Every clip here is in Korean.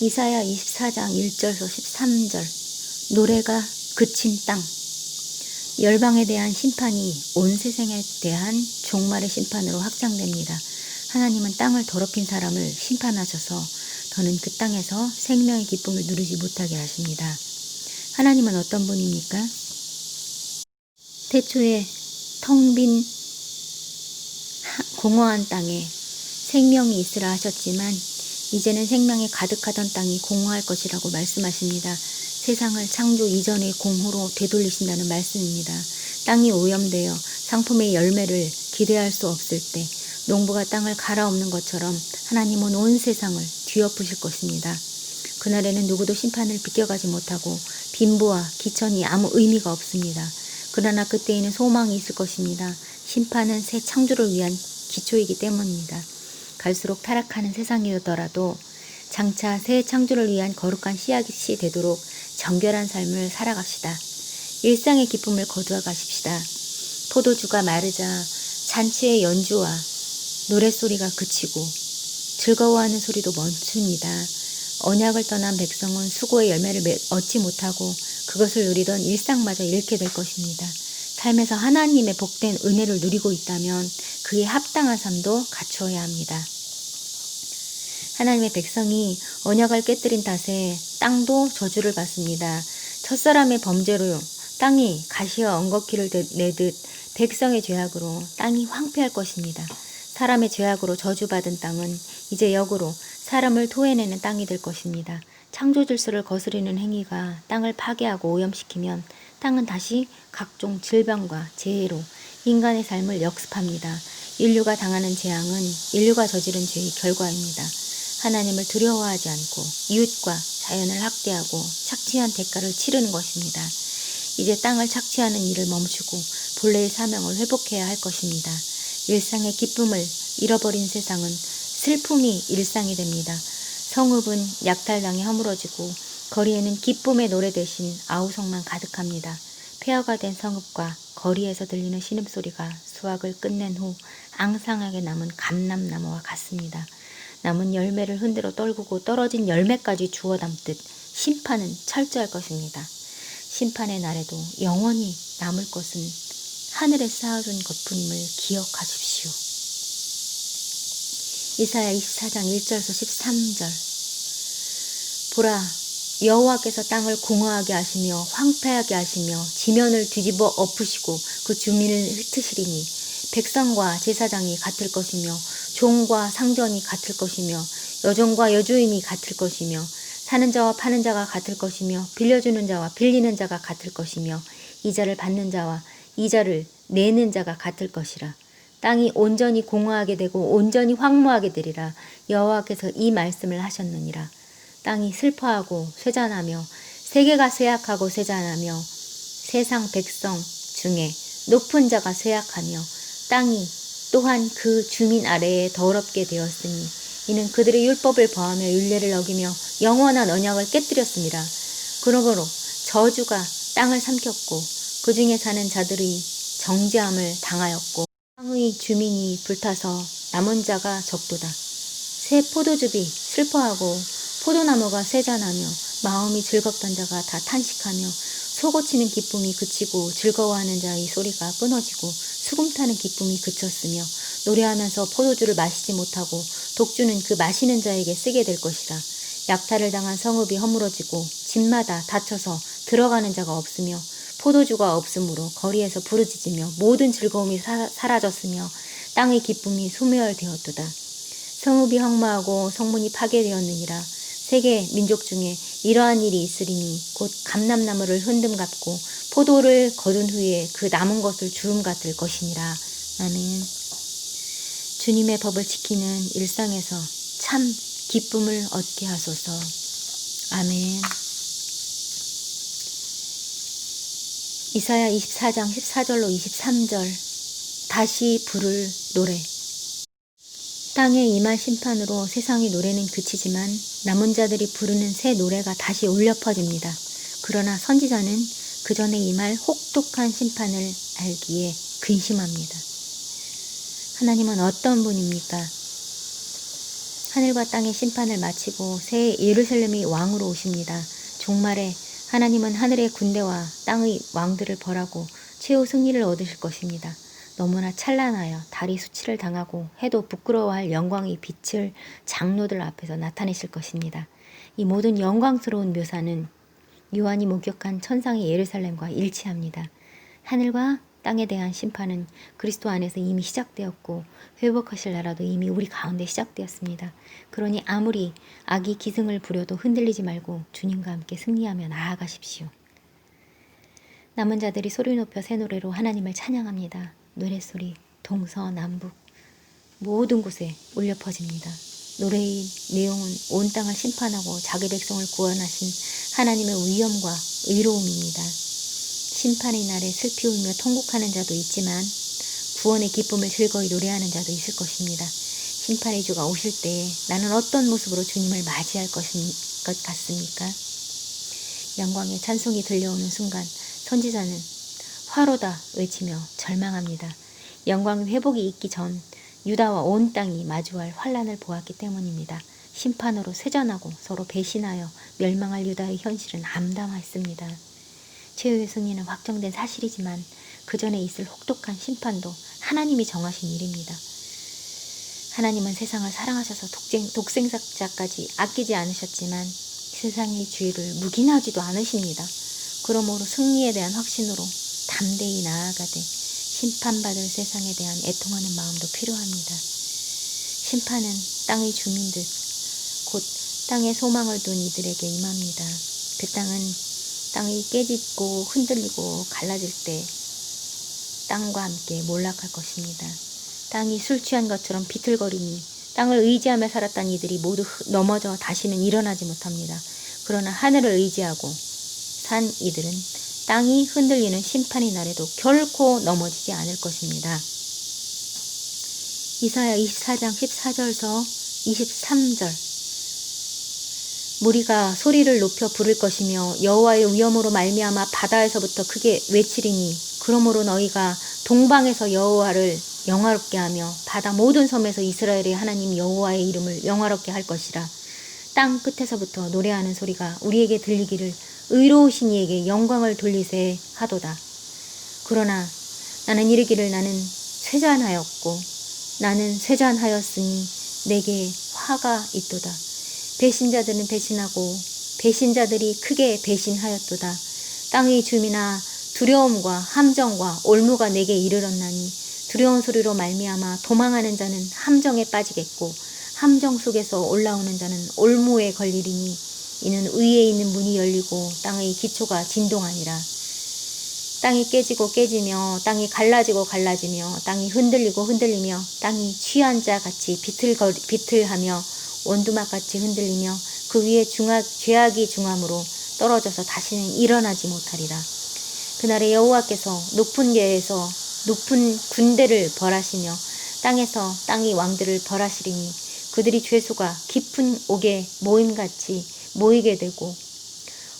이사야 24장 1절에서 13절. 노래가 그친 땅. 열방에 대한 심판이 온 세상에 대한 종말의 심판으로 확장됩니다. 하나님은 땅을 더럽힌 사람을 심판하셔서 더는 그 땅에서 생명의 기쁨을 누리지 못하게 하십니다. 하나님은 어떤 분입니까? 태초에 텅 빈 공허한 땅에 생명이 있으라 하셨지만 이제는 생명이 가득하던 땅이 공허할 것이라고 말씀하십니다. 세상을 창조 이전의 공허로 되돌리신다는 말씀입니다. 땅이 오염되어 상품의 열매를 기대할 수 없을 때 농부가 땅을 갈아엎는 것처럼 하나님은 온 세상을 뒤엎으실 것입니다. 그날에는 누구도 심판을 비껴가지 못하고 빈부와 기천이 아무 의미가 없습니다. 그러나 그때에는 소망이 있을 것입니다. 심판은 새 창조를 위한 기초이기 때문입니다. 갈수록 타락하는 세상이더라도 장차 새 창조를 위한 거룩한 씨앗이 되도록 정결한 삶을 살아갑시다. 일상의 기쁨을 거두어 가십시다. 포도주가 마르자 잔치의 연주와 노랫소리가 그치고 즐거워하는 소리도 멈춥니다. 언약을 떠난 백성은 수고의 열매를 얻지 못하고 그것을 누리던 일상마저 잃게 될 것입니다. 삶에서 하나님의 복된 은혜를 누리고 있다면 그에 합당한 삶도 갖추어야 합니다. 하나님의 백성이 언약을 깨뜨린 탓에 땅도 저주를 받습니다. 첫사람의 범죄로 땅이 가시와 엉겅퀴를 내듯 백성의 죄악으로 땅이 황폐할 것입니다. 사람의 죄악으로 저주받은 땅은 이제 역으로 사람을 토해내는 땅이 될 것입니다. 창조 질서를 거스르는 행위가 땅을 파괴하고 오염시키면 땅은 다시 각종 질병과 재해로 인간의 삶을 역습합니다. 인류가 당하는 재앙은 인류가 저지른 죄의 결과입니다. 하나님을 두려워하지 않고 이웃과 자연을 학대하고 착취한 대가를 치르는 것입니다. 이제 땅을 착취하는 일을 멈추고 본래의 사명을 회복해야 할 것입니다. 일상의 기쁨을 잃어버린 세상은 슬픔이 일상이 됩니다. 성읍은 약탈당해 허물어지고 거리에는 기쁨의 노래 대신 아우성만 가득합니다. 폐허가 된 성읍과 거리에서 들리는 신음소리가 수확을 끝낸 후 앙상하게 남은 감람나무와 같습니다. 남은 열매를 흔들어 떨구고 떨어진 열매까지 주워 담듯 심판은 철저할 것입니다. 심판의 날에도 영원히 남을 것은 하늘에 쌓아둔 것뿐임을 기억하십시오. 이사야 24장 1절에서 13절. 보라, 여호와께서 땅을 공허하게 하시며 황폐하게 하시며 지면을 뒤집어 엎으시고 그 주민을 흩으시리니 백성과 제사장이 같을 것이며 종과 상전이 같을 것이며 여종과 여주인이 같을 것이며 사는 자와 파는 자가 같을 것이며 빌려주는 자와 빌리는 자가 같을 것이며 이자를 받는 자와 이자를 내는 자가 같을 것이라. 땅이 온전히 공허하게 되고 온전히 황무하게 되리라. 여호와께서 이 말씀을 하셨느니라. 땅이 슬퍼하고 쇠잔하며 세계가 쇠약하고 쇠잔하며 세상 백성 중에 높은 자가 쇠약하며 땅이 또한 그 주민 아래에 더럽게 되었으니 이는 그들의 율법을 범하며 율례를 어기며 영원한 언약을 깨뜨렸습니다. 그러므로 저주가 땅을 삼켰고 그 중에 사는 자들의 정죄함을 당하였고 땅의 주민이 불타서 남은 자가 적도다. 새 포도즙이 슬퍼하고 포도나무가 쇠잔하며 마음이 즐겁던 자가 다 탄식하며 소고치는 기쁨이 그치고 즐거워하는 자의 소리가 끊어지고 수금타는 기쁨이 그쳤으며 노래하면서 포도주를 마시지 못하고 독주는 그 마시는 자에게 쓰게 될 것이라. 약탈을 당한 성읍이 허물어지고 집마다 닫혀서 들어가는 자가 없으며 포도주가 없으므로 거리에서 부르짖으며 모든 즐거움이 사라졌으며 땅의 기쁨이 소멸되었도다. 성읍이 황무하고 성문이 파괴되었느니라. 세계 민족 중에 이러한 일이 있으리니 곧 감람나무를 흔듦 같고 포도를 거둔 후에 그 남은 것을 주름 같을 것이니라. 아멘. 주님의 법을 지키는 일상에서 참 기쁨을 얻게 하소서. 아멘. 이사야 24장 14절로 23절. 다시 부를 노래. 땅에 임할 심판으로 세상의 노래는 그치지만 남은 자들이 부르는 새 노래가 다시 울려 퍼집니다. 그러나 선지자는 그 전에 임할 혹독한 심판을 알기에 근심합니다. 하나님은 어떤 분입니까? 하늘과 땅의 심판을 마치고 새 예루살렘이 왕으로 오십니다. 종말에 하나님은 하늘의 군대와 땅의 왕들을 벌하고 최후 승리를 얻으실 것입니다. 너무나 찬란하여 달이 수치를 당하고 해도 부끄러워할 영광의 빛을 장로들 앞에서 나타내실 것입니다. 이 모든 영광스러운 묘사는 요한이 목격한 천상의 예루살렘과 일치합니다. 하늘과 땅에 대한 심판은 그리스도 안에서 이미 시작되었고 회복하실 나라도 이미 우리 가운데 시작되었습니다. 그러니 아무리 악이 기승을 부려도 흔들리지 말고 주님과 함께 승리하며 나아가십시오. 남은 자들이 소리 높여 새 노래로 하나님을 찬양합니다. 노랫소리 동서남북 모든 곳에 울려 퍼집니다. 노래의 내용은 온 땅을 심판하고 자기 백성을 구원하신 하나님의 위엄과 의로움입니다. 심판의 날에 슬피 울며 통곡하는 자도 있지만 구원의 기쁨을 즐거이 노래하는 자도 있을 것입니다. 심판의 주가 오실 때에 나는 어떤 모습으로 주님을 맞이할 것 같습니까? 영광의 찬송이 들려오는 순간 선지자는 화로다 외치며 절망합니다. 영광의 회복이 있기 전 유다와 온 땅이 마주할 환란을 보았기 때문입니다. 심판으로 쇄전하고 서로 배신하여 멸망할 유다의 현실은 암담했습니다. 최후의 승리는 확정된 사실이지만 그 전에 있을 혹독한 심판도 하나님이 정하신 일입니다. 하나님은 세상을 사랑하셔서 독생자까지 아끼지 않으셨지만 세상의 죄를 묵인하지도 않으십니다. 그러므로 승리에 대한 확신으로 담대히 나아가되 심판받을 세상에 대한 애통하는 마음도 필요합니다. 심판은 땅의 주민들, 곧 땅에 소망을 둔 이들에게 임합니다. 그 땅이 깨지고 흔들리고 갈라질 때 땅과 함께 몰락할 것입니다. 땅이 술 취한 것처럼 비틀거리니 땅을 의지하며 살았던 이들이 모두 넘어져 다시는 일어나지 못합니다. 그러나 하늘을 의지하고 산 이들은 땅이 흔들리는 심판의 날에도 결코 넘어지지 않을 것입니다. 이사야 24장 14절서 23절 무리가 소리를 높여 부를 것이며 여호와의 위엄으로 말미암아 바다에서부터 크게 외치리니 그러므로 너희가 동방에서 여호와를 영화롭게 하며 바다 모든 섬에서 이스라엘의 하나님 여호와의 이름을 영화롭게 할 것이라. 땅 끝에서부터 노래하는 소리가 우리에게 들리기를 의로우신 이에게 영광을 돌리세 하도다. 그러나 나는 이르기를 나는 쇠잔하였고 나는 쇠잔하였으니 내게 화가 있도다. 배신자들은 배신하고 배신자들이 크게 배신하였도다. 땅의 주민아 두려움과 함정과 올무가 내게 이르렀나니 두려운 소리로 말미암아 도망하는 자는 함정에 빠지겠고 함정 속에서 올라오는 자는 올무에 걸리리니 이는 위에 있는 문이 열리고 땅의 기초가 진동하니라. 땅이 깨지고 깨지며 땅이 갈라지고 갈라지며 땅이 흔들리고 흔들리며 땅이 취한 자 같이 비틀하며 원두막같이 흔들리며 그 위에 죄악이 중함으로 떨어져서 다시는 일어나지 못하리라. 그날에 여호와께서 높은 데에서 높은 군대를 벌하시며 땅에서 땅의 왕들을 벌하시리니 그들이 죄수가 깊은 옥에 모임같이 모이게 되고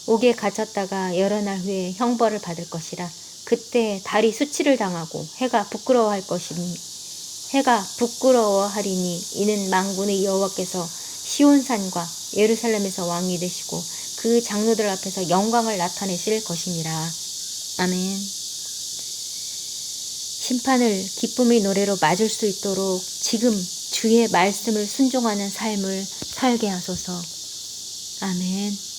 옥에 갇혔다가 여러 날 후에 형벌을 받을 것이라. 그때 달이 수치를 당하고 해가 부끄러워하리니 이는 만군의 여호와께서 시온산과 예루살렘에서 왕이 되시고 그 장로들 앞에서 영광을 나타내실 것임이라. 아멘. 심판을 기쁨의 노래로 맞을 수 있도록 지금 주의 말씀을 순종하는 삶을 살게 하소서. 아멘.